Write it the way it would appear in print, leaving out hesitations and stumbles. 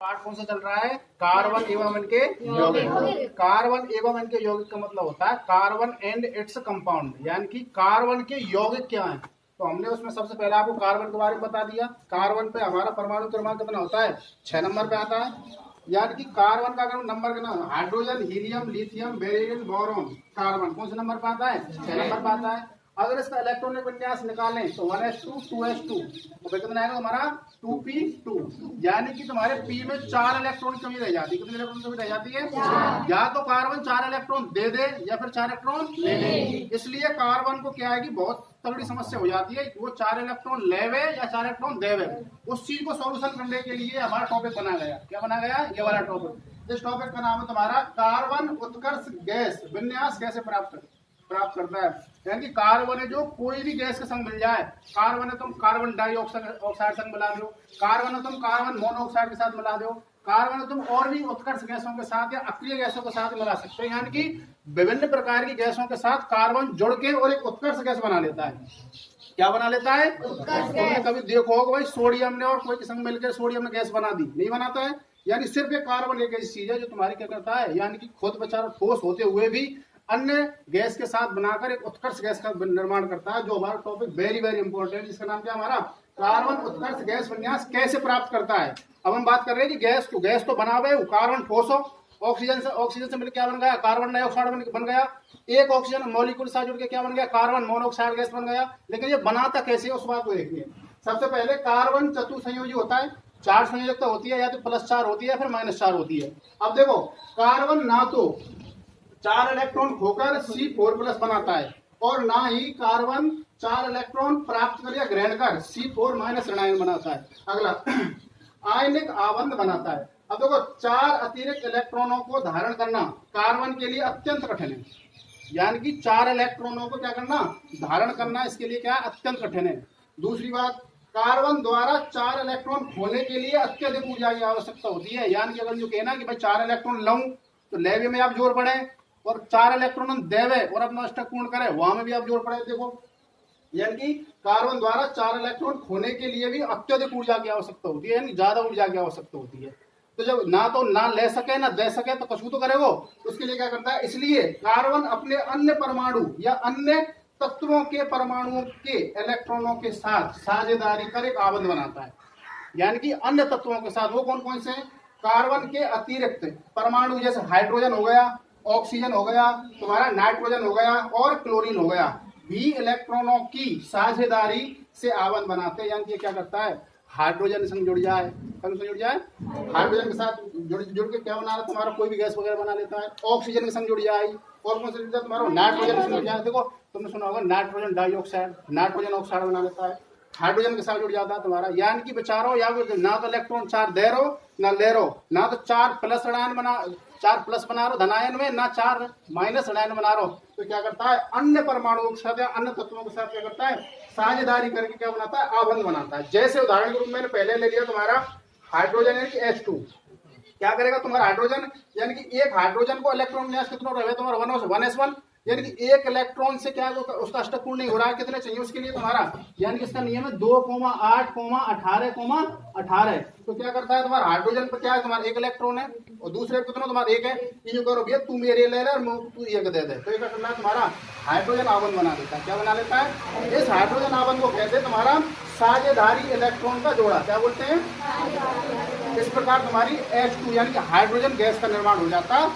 पाठ कौन सा चल रहा है? कार्बन एवं इनके यौगिक। कार्बन एवं इनके यौगिक का मतलब होता है कार्बन एंड इट्स कंपाउंड, यानी कि कार्बन के यौगिक क्या हैं। तो हमने उसमें सबसे पहले आपको कार्बन के बारे में बता दिया। कार्बन पे हमारा परमाणु क्रमांक कितना होता है? 6 नंबर पे आता है। यानी कि कार्बन का अगर नंबर कितना, hydrogen, helium, lithium, beryllium, boron, carbon कौन से नंबर पे आता है? 6 नंबर पे आता है। अगर इसका इलेक्ट्रॉनिक विन्यास निकालें तो 1s2 2s2 तो कितना आएगा हमारा? 2p2। यानी कि तुम्हारे p में 4 इलेक्ट्रॉन कमी रह जाती है। कितने इलेक्ट्रॉन कमी रह जाती है? या तो कार्बन 4 इलेक्ट्रॉन दे दे या फिर 4 इलेक्ट्रॉन ले ले। इसलिए कार्बन को क्या है कि बहुत तगड़ी समस्या हो जाती है, वो 4 इलेक्ट्रॉन लेवे या 4 इलेक्ट्रॉन देवे। उस चीज को सोल्यूशन करने के लिए हमारा टॉपिक बना गया। क्या बना गया? ये वाला टॉपिक। इस टॉपिक का नाम है तुम्हारा कार्बन उत्कर्ष गैस विन्यास कैसे प्राप्त करता है। यानी कि कार्बन है जो कोई भी गैस के संग मिल जाए, कार्बन है तुम कार्बन डाइऑक्साइड संग मिला दो, कार्बन है तुम कार्बन मोनोऑक्साइड के साथ मिला दो, कार्बन है तुम और भी उत्कर्ष गैसों के साथ या अक्रिय गैसों के साथ मिला सकते हो। यानी कि विभिन्न प्रकार की गैसों के साथ कार्बन जुड़ के और एक उत्कर्ष गैस बना लेता है। क्या बना लेता है? तुमने कभी देखो होगा भाई सोडियम ने और कोई के संग मिलकर सोडियम ने गैस बना दी? नहीं बनाता है। यानी सिर्फ एक कार्बन एक ऐसी चीज है जो तुम्हारी क्या करता है, यानी कि खुद बेचारा ठोस होते हुए भी अन्य गैस के साथ बनाकर एक उत्कर्ष गैस का निर्माण करता है। जो हमारा टॉपिक वेरी वेरी इंपॉर्टेंट, जिसका नाम क्या हमारा? कार्बन उत्कर्ष गैस विन्यास कैसे प्राप्त करता है। अब हम बात कर रहे हैं कि गैस तो बनावे, कार्बन ठोस हो, ऑक्सीजन से मिलकर क्या बन गया? कार्बन डाइऑक्साइड बन गया। एक ऑक्सीजन मॉलिक्यूल साथ जुड़ के क्या बन गया? कार्बन मोनोऑक्साइड गैस बन गया। लेकिन ये बनाता कैसे, उस बात को देखिए। सबसे पहले कार्बन चतुसंयोजी होता है, 4 संयोजकता होती है, या तो +4 होती है या फिर -4 होती है। अब देखो कार्बन ना तो 4 इलेक्ट्रॉन खोकर C4+ बनाता है और ना ही कार्बन 4 इलेक्ट्रॉन प्राप्त कर या ग्रहण कर C4- ऋणायन बनाता है। अगला आयनिक आबंध बनाता है। अब देखो 4 अतिरिक्त इलेक्ट्रॉनों को धारण करना कार्बन के लिए अत्यंत कठिन है। यानी कि 4 इलेक्ट्रॉनों को क्या करना? धारण करना इसके लिए क्या है? अत्यंत कठिन है। दूसरी बात, कार्बन द्वारा 4 इलेक्ट्रॉन खोने के लिए अत्यधिक ऊर्जा की आवश्यकता होती है। यानी कि अगर जो कहना कि भाई 4 इलेक्ट्रॉन लूं तो लेवे में आप जोर पड़े, और 4 इलेक्ट्रॉन देवे और अपना अष्टक पूर्ण करे, वहां में भी आप जोड़ पड़े। देखो यानी कि कार्बन द्वारा 4 इलेक्ट्रॉन खोने के लिए भी अत्यधिक ऊर्जा की आवश्यकता होती है, यानी ज्यादा ऊर्जा की आवश्यकता होती है। तो जब ना ले सके ना दे सके तो कुछ भी तो करेगा, उसके लिए क्या करता है? इसलिए कार्बन अपने अन्य परमाणु या अन्य तत्वों के परमाणुओं के इलेक्ट्रॉनों के साथ साझेदारी कर एक आबंध बनाता है। यानी कि अन्य तत्वों के साथ वो कौन कौन से हैं? कार्बन के अतिरिक्त परमाणु, जैसे हाइड्रोजन हो गया, ऑक्सीजन हो गया, तुम्हारा नाइट्रोजन हो गया और क्लोरीन हो गया, भी इलेक्ट्रॉनों की साझेदारी से आबंध बनाते हैं। यानी कि क्या करता है? हाइड्रोजन संग जुड़ जाए, हाइड्रोजन के साथ जुड़ के क्या बना रहा है? तुम्हारा कोई भी गैस वगैरह बना लेता है। ऑक्सीजन के संग जुड़ जाए और कौन से जुड़ जाए? तुम्हारा नाइट्रोजन के संग जुड़ जाए। देखो तुमने सुना होगा नाइट्रोजन डाइऑक्साइड, नाइट्रोजन ऑक्साइड बना लेता है, हाइड्रोजन के साथ जुड़ जाता है तुम्हारा। यानी कि बेचारो या ना तो इलेक्ट्रॉन 4 दे रहो ना ले रहो, ना तो 4+ ऋणायन बना 4+ बना रहे हो धनायन में, ना 4- ऋणायन बना रहे हो। तो क्या करता है? अन्य परमाणुओं के साथ या अन्य तत्वों के साथ क्या करता है? साझेदारी करके क्या बनाता है? आबंध बनाता है। जैसे उदाहरण के रूप में मैंने पहले ले लिया तुम्हारा हाइड्रोजन यानी कि H2। क्या करेगा तुम्हारा हाइड्रोजन? यानी कि एक हाइड्रोजन को इलेक्ट्रॉन विन्यास कितना रहे तुम्हारा? 1s1, यानी कि एक इलेक्ट्रॉन से क्या उसका अष्टक पूर्ण नहीं हो रहा है। कितने चाहिए उसके लिए तुम्हारा? यानी कि इसका नियम है 2,8,18,18। तो क्या करता है तुम्हारा? हाइड्रोजन पर क्या है तुम्हारा? एक इलेक्ट्रॉन है और दूसरे कितना तुम्हारा? एक है। ये करो भैया तू मेरे ले ले और तू एक दे दे, तो ये करना है तुम्हारा हाइड्रोजन आबंध बना देता है। क्या बना लेता है? इस हाइड्रोजन आबंध को कहते हैं तुम्हारा साझेदारी इलेक्ट्रॉन का जोड़ा। क्या बोलते हैं? इस प्रकार तुम्हारी H2 यानी कि हाइड्रोजन गैस का निर्माण हो जाता है।